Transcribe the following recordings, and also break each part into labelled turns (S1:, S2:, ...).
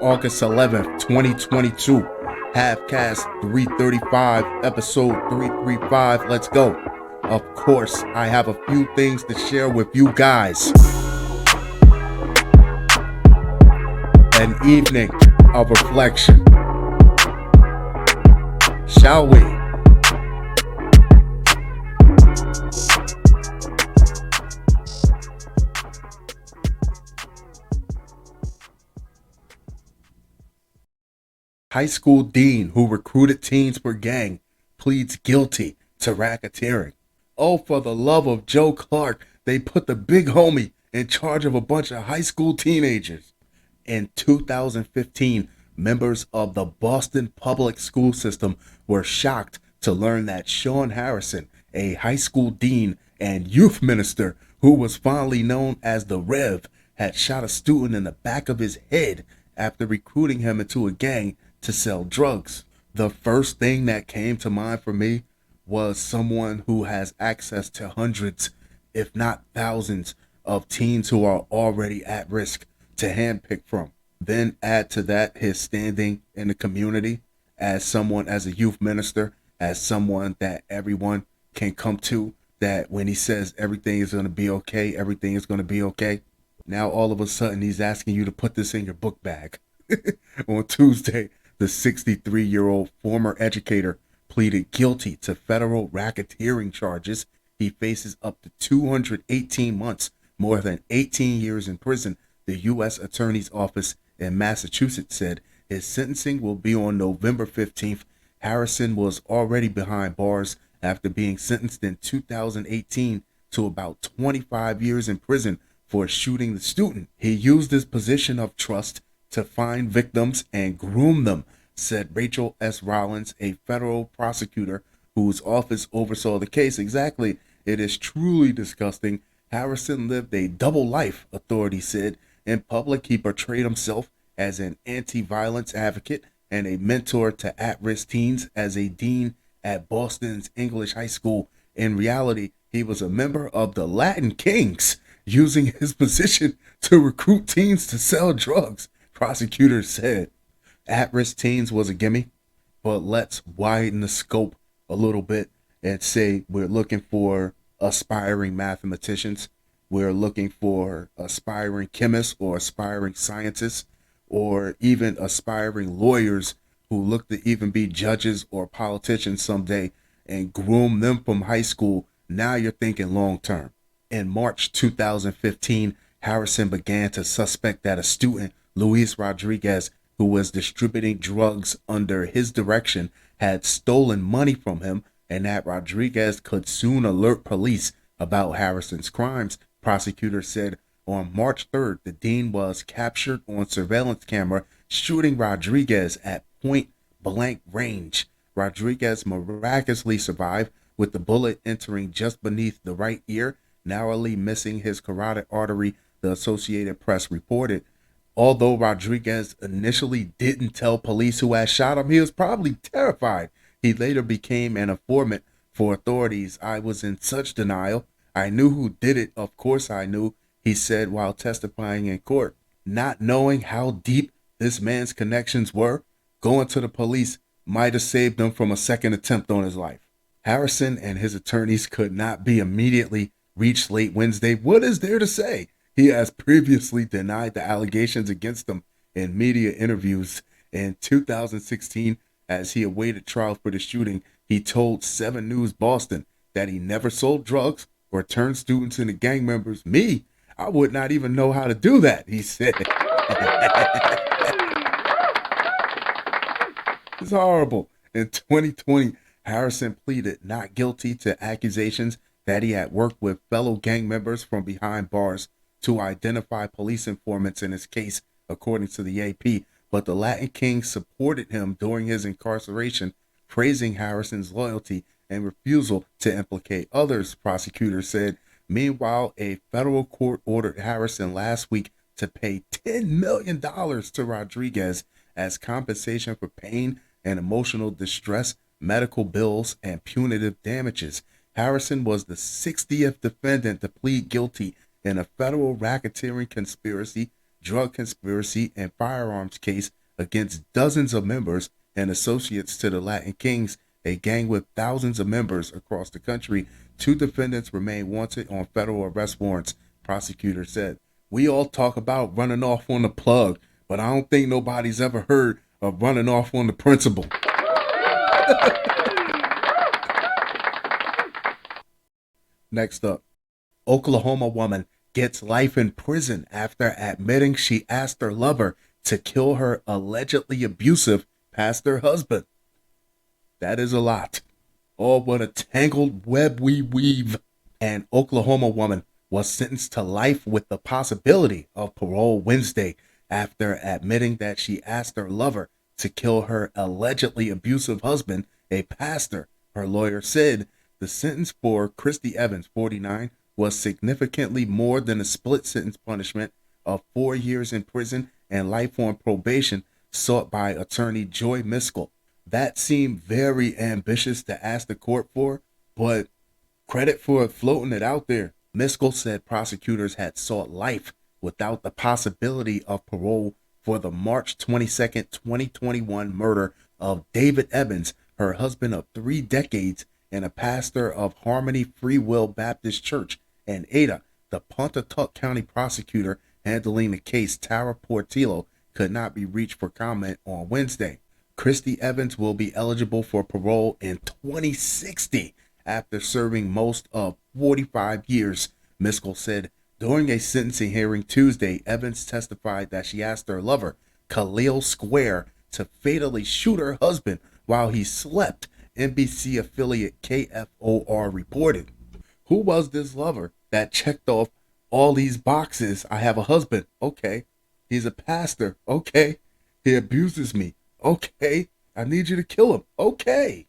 S1: August 11th, 2022. Halfcast 335, episode 335. Let's go. Of course, I have a few things to share with you guys. An evening of reflection. Shall we? High school dean who recruited teens for gang pleads guilty to racketeering. Oh, for the love of Joe Clark, they put the big homie in charge of a bunch of high school teenagers. In 2015, members of the Boston public school system were shocked to learn that Shaun Harrison, a high school dean and youth minister who was fondly known as the Rev, had shot a student in the back of his head after recruiting him into a gang to sell drugs. The first thing that came to mind for me was someone who has access to hundreds, if not thousands, of teens who are already at risk to handpick from. Then add to that his standing in the community as a youth minister, as someone that everyone can come to, that when he says everything is going to be okay, everything is going to be okay. Now all of a sudden he's asking you to put this in your book bag. On Tuesday, the 63-year-old former educator pleaded guilty to federal racketeering charges. He faces up to 218 months, more than 18 years in prison, the U.S. Attorney's Office in Massachusetts said. His sentencing will be on November 15th. Harrison was already behind bars after being sentenced in 2018 to about 25 years in prison for shooting the student. He used his position of trust to find victims and groom them, said Rachel S. Rollins, a federal prosecutor whose office oversaw the case. Exactly. It is truly disgusting. Harrison lived a double life, authorities said. In public, he portrayed himself as an anti-violence advocate and a mentor to at-risk teens. As a dean at Boston's English High School, in reality, he was a member of the Latin Kings, using his position to recruit teens to sell drugs, prosecutors said. At-risk teens was a gimme, but let's widen the scope a little bit and say we're looking for aspiring mathematicians, we're looking for aspiring chemists or aspiring scientists, or even aspiring lawyers who look to even be judges or politicians someday, and groom them from high school. Now you're thinking long term. In March 2015, Harrison began to suspect that a student, Luis Rodriguez, who was distributing drugs under his direction, had stolen money from him, and that Rodriguez could soon alert police about Harrison's crimes. Prosecutors said on March 3rd, the dean was captured on surveillance camera shooting Rodriguez at point blank range. Rodriguez miraculously survived, with the bullet entering just beneath the right ear, narrowly missing his carotid artery, the Associated Press reported. Although Rodriguez initially didn't tell police who had shot him, he was probably terrified. He later became an informant for authorities. I was in such denial. I knew who did it. Of course I knew, he said while testifying in court. Not knowing how deep this man's connections were, going to the police might have saved him from a second attempt on his life. Harrison and his attorneys could not be immediately reached late Wednesday. What is there to say? He has previously denied the allegations against him in media interviews. In 2016, as he awaited trial for the shooting, he told 7 News Boston that he never sold drugs or turned students into gang members. Me, I would not even know how to do that, he said. It's horrible. In 2020, Harrison pleaded not guilty to accusations that he had worked with fellow gang members from behind bars to identify police informants in his case, according to the AP. But the Latin King supported him during his incarceration, praising Harrison's loyalty and refusal to implicate others, prosecutors said. Meanwhile, a federal court ordered Harrison last week to pay $10 million to Rodriguez as compensation for pain and emotional distress, medical bills, and punitive damages. Harrison was the 60th defendant to plead guilty in a federal racketeering conspiracy drug conspiracy, and firearms case against dozens of members and associates to the Latin Kings, a gang with thousands of members across the country. Two defendants remain wanted on federal arrest warrants, prosecutors said. We all talk about running off on the plug, but I don't think nobody's ever heard of running off on the principle. Next up, Oklahoma woman gets life in prison after admitting she asked her lover to kill her allegedly abusive pastor husband. That is a lot. Oh, what a tangled web we weave. An Oklahoma woman was sentenced to life with the possibility of parole Wednesday after admitting that she asked her lover to kill her allegedly abusive husband, a pastor. Her lawyer said the sentence for Kristie Evans, 49, was significantly more than a split sentence punishment of 4 years in prison and life on probation sought by attorney Joy Miskell. That seemed very ambitious to ask the court for, but credit for floating it out there. Miskell said prosecutors had sought life without the possibility of parole for the March 22, 2021 murder of David Evans, her husband of 3 decades and a pastor of Harmony Free Will Baptist Church, and Ada, the Pontotoc County prosecutor handling the case. Tara Portillo could not be reached for comment on Wednesday. Kristie Evans will be eligible for parole in 2060 after serving most of 45 years, Miskell said. During a sentencing hearing Tuesday, Evans testified that she asked her lover, Khalil Square, to fatally shoot her husband while he slept, NBC affiliate KFOR reported. Who was this lover that checked off all these boxes? I have a husband. Okay. He's a pastor. Okay. He abuses me. Okay. I need you to kill him. Okay.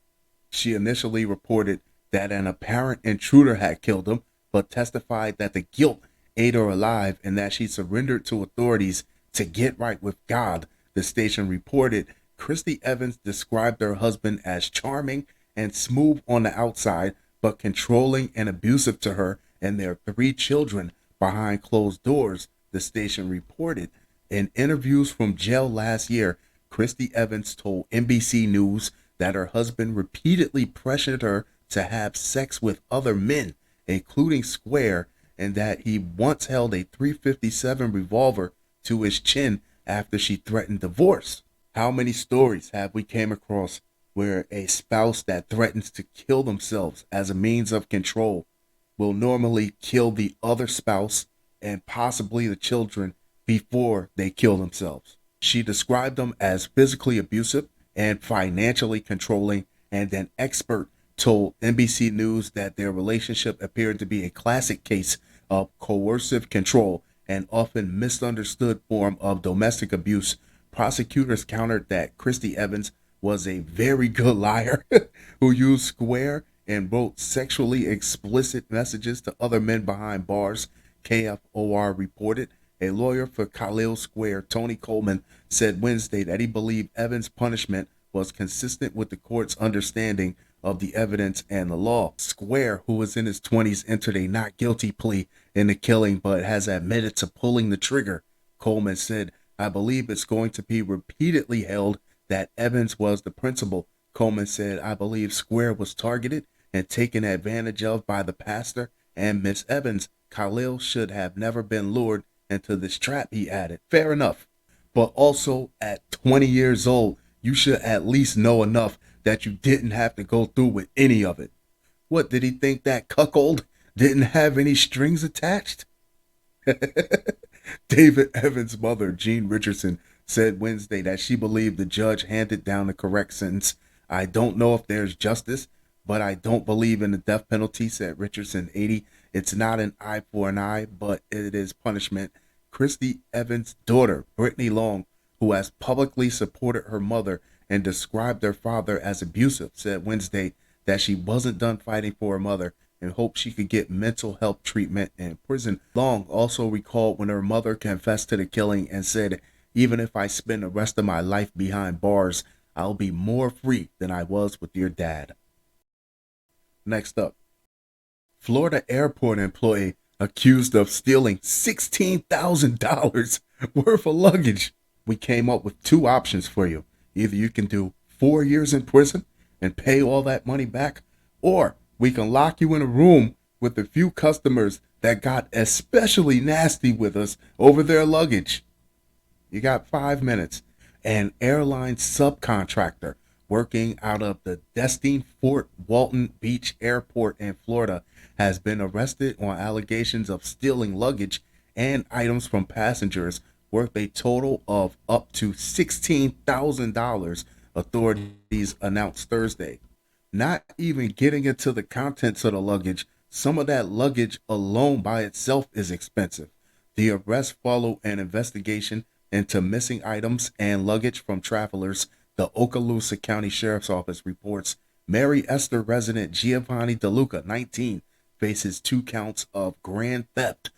S1: She initially reported that an apparent intruder had killed him, but testified that the guilt ate her alive and that she surrendered to authorities to get right with God. The station reported Kristie Evans described her husband as charming and smooth on the outside, but controlling and abusive to her and their 3 children behind closed doors, the station reported. In interviews from jail last year, Kristie Evans told NBC News that her husband repeatedly pressured her to have sex with other men, including Square, and that he once held a .357 revolver to his chin after she threatened divorce. How many stories have we came across where a spouse that threatens to kill themselves as a means of control will normally kill the other spouse and possibly the children before they kill themselves? She described them as physically abusive and financially controlling, and an expert told NBC News that their relationship appeared to be a classic case of coercive control, an often misunderstood form of domestic abuse. Prosecutors countered that Kristie Evans was a very good liar who used Square and wrote sexually explicit messages to other men behind bars, KFOR reported. A lawyer for Khalil Square, Tony Coleman, said Wednesday that he believed Evans' punishment was consistent with the court's understanding of the evidence and the law. Square, who was in his 20s, entered a not guilty plea in the killing but has admitted to pulling the trigger. Coleman said, I believe it's going to be repeatedly held that Evans was the principal. Coleman said, I believe Square was targeted and taken advantage of by the pastor and Miss Evans. Khalil should have never been lured into this trap, he added. Fair enough. But also, at 20 years old, you should at least know enough that you didn't have to go through with any of it. What, did he think that cuckold didn't have any strings attached? David Evans' mother, Jean Richardson, said Wednesday that she believed the judge handed down the correct sentence. I don't know if there's justice, but I don't believe in the death penalty, said Richardson, 80. It's not an eye for an eye, but it is punishment. Kristie Evans' daughter, Brittany Long, who has publicly supported her mother and described her father as abusive, said Wednesday that she wasn't done fighting for her mother and hoped she could get mental health treatment in prison. Long also recalled when her mother confessed to the killing and said, even if I spend the rest of my life behind bars, I'll be more free than I was with your dad. Next up, Florida airport employee accused of stealing $16,000 worth of luggage. We came up with two options for you. Either you can do 4 years in prison and pay all that money back, or we can lock you in a room with a few customers that got especially nasty with us over their luggage. You got 5 minutes. An airline subcontractor working out of the Destin Fort Walton Beach Airport in Florida has been arrested on allegations of stealing luggage and items from passengers worth a total of up to $16,000, authorities announced Thursday. Not even getting into the contents of the luggage, some of that luggage alone by itself is expensive. The arrest followed an investigation into missing items and luggage from travelers. The Okaloosa County Sheriff's Office reports Mary Esther resident Giovanni DeLuca, 19, faces 2 counts of grand theft.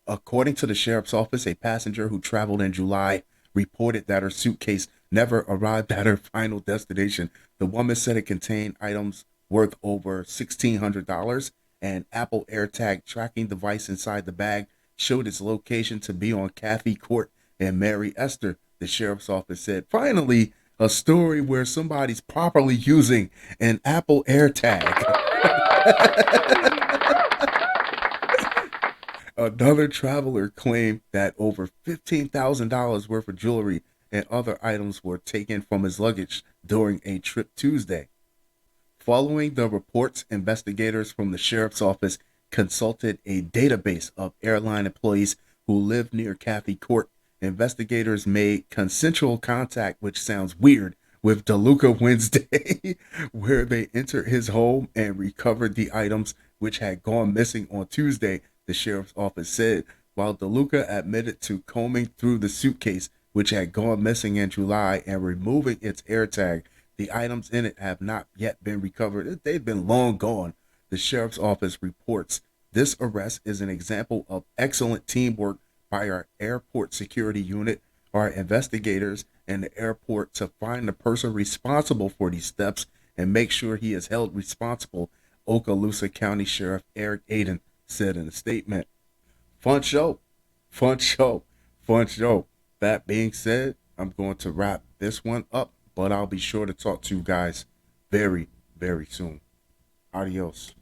S1: According to the sheriff's office, a passenger who traveled in July reported that her suitcase never arrived at her final destination. The woman said it contained items worth over $1,600. An Apple AirTag tracking device inside the bag showed its location to be on Cathy Court and Mary Esther, the sheriff's office said. Finally, a story where somebody's properly using an Apple AirTag. Another traveler claimed that over $15,000 worth of jewelry and other items were taken from his luggage during a trip Tuesday. Following the reports, investigators from the sheriff's office consulted a database of airline employees who lived near Cathy Court. Investigators made consensual contact, which sounds weird, with DeLuca Wednesday, where they entered his home and recovered the items which had gone missing on Tuesday, the sheriff's office said. While DeLuca admitted to combing through the suitcase, which had gone missing in July, and removing its AirTag, the items in it have not yet been recovered. They've been long gone, the sheriff's office reports. This arrest is an example of excellent teamwork by our airport security unit, our investigators, and the airport to find the person responsible for these steps and make sure he is held responsible, Okaloosa County Sheriff Eric Aden said in a statement. Fun show. Fun show. Fun show. That being said, I'm going to wrap this one up, but I'll be sure to talk to you guys very, very soon. Adios.